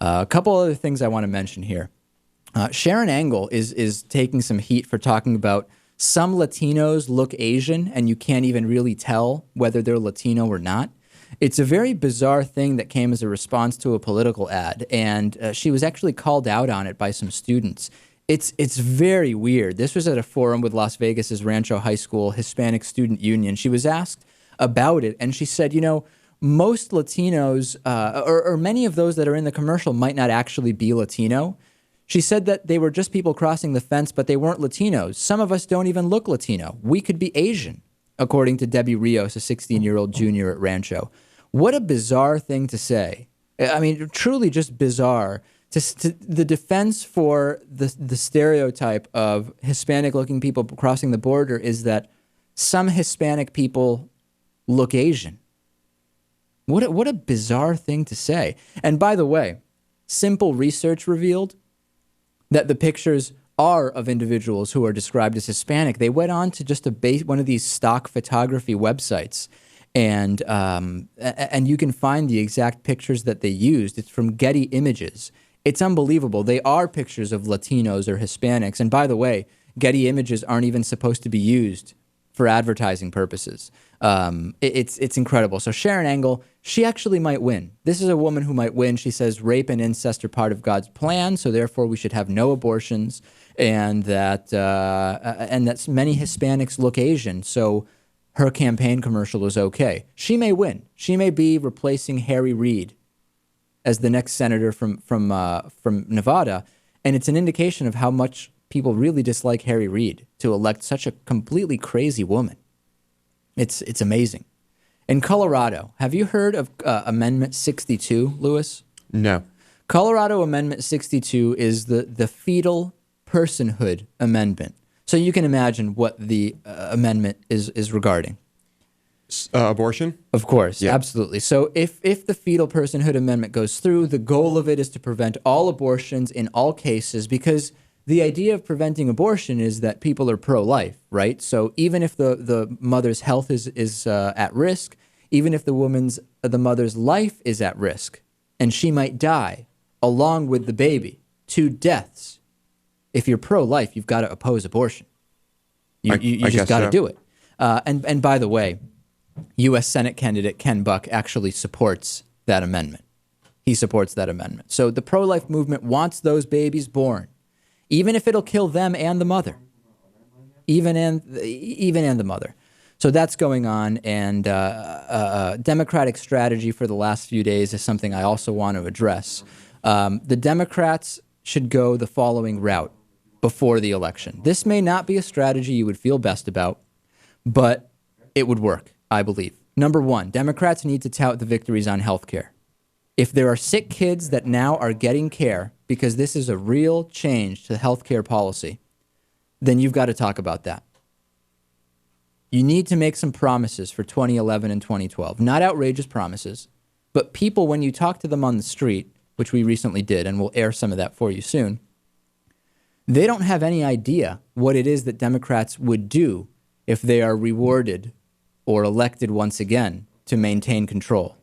A couple other things I want to mention here. Sharron Angle is taking some heat for talking about some Latinos look Asian and you can't even really tell whether they're Latino or not. It's a very bizarre thing that came as a response to a political ad, and she was actually called out on it by some students. It's very weird. This was at a forum with Las Vegas's Rancho High School Hispanic Student Union. She was asked about it, and she said, most Latinos, or many of those that are in the commercial might not actually be Latino. She said that they were just people crossing the fence, but they weren't Latinos. Some of us don't even look Latino. We could be Asian, according to Debbie Rios, a 16-year-old junior at Rancho. What a bizarre thing to say. I mean, truly just bizarre. The defense for the stereotype of Hispanic-looking people crossing the border is that some Hispanic people look Asian. What a bizarre thing to say. And by the way, simple research revealed that the pictures are of individuals who are described as Hispanic. They went on to just one of these stock photography websites, and you can find the exact pictures that they used. It's from Getty Images. It's unbelievable. They are pictures of Latinos or Hispanics. And by the way, Getty Images aren't even supposed to be used for advertising purposes. It's incredible. So Sharron Angle, she actually might win. This is a woman who might win. She says rape and incest are part of God's plan, so therefore we should have no abortions, and that many Hispanics look Asian, so her campaign commercial is okay. She may win. She may be replacing Harry Reid as the next senator from Nevada, and it's an indication of how much people really dislike Harry Reid to elect such a completely crazy woman. It's amazing. In Colorado, have you heard of Amendment 62, Lewis? No. Colorado Amendment 62 is the fetal personhood amendment. So you can imagine what the amendment is regarding. Abortion? Of course, yeah. Absolutely. So if the fetal personhood amendment goes through, the goal of it is to prevent all abortions in all cases, because the idea of preventing abortion is that people are pro-life, right? So even if the mother's health is at risk, even if the mother's life is at risk, and she might die along with the baby, 2 deaths. If you're pro-life, you've got to oppose abortion. You just got to do it. And by the way, U.S. Senate candidate Ken Buck actually supports that amendment. He supports that amendment. So the pro-life movement wants those babies born, even if it'll kill them and the mother, even and the mother. So that's going on, and Democratic strategy for the last few days is something I also want to address. The Democrats should go the following route before the election. This may not be a strategy you would feel best about, but it would work, I believe. Number one, Democrats need to tout the victories on health care. If there are sick kids that now are getting care because this is a real change to healthcare policy, then you've got to talk about that. You need to make some promises for 2011 and 2012. Not outrageous promises, but people, when you talk to them on the street, which we recently did, and we'll air some of that for you soon, they don't have any idea what it is that Democrats would do if they are rewarded or elected once again to maintain control.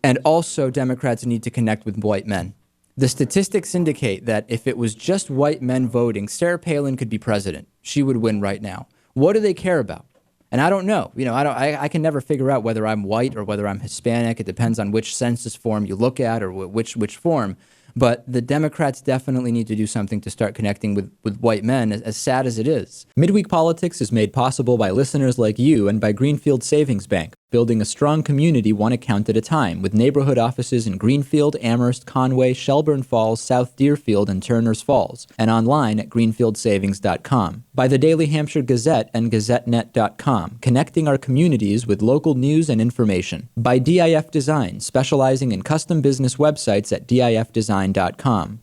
And also, Democrats need to connect with white men. The statistics indicate that if it was just white men voting, Sarah Palin could be president. She would win right now. What do they care about? And I don't know. I can never figure out whether I'm white or whether I'm Hispanic. It depends on which census form you look at or which form. But the Democrats definitely need to do something to start connecting with white men, as sad as it is. Midweek Politics is made possible by listeners like you and by Greenfield Savings Bank, building a strong community one account at a time, with neighborhood offices in Greenfield, Amherst, Conway, Shelburne Falls, South Deerfield, and Turners Falls, and online at greenfieldsavings.com. By the Daily Hampshire Gazette and GazetteNet.com, connecting our communities with local news and information. By DIF Design, specializing in custom business websites at DIFdesign.com.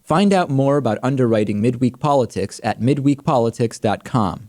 Find out more about underwriting Midweek Politics at midweekpolitics.com.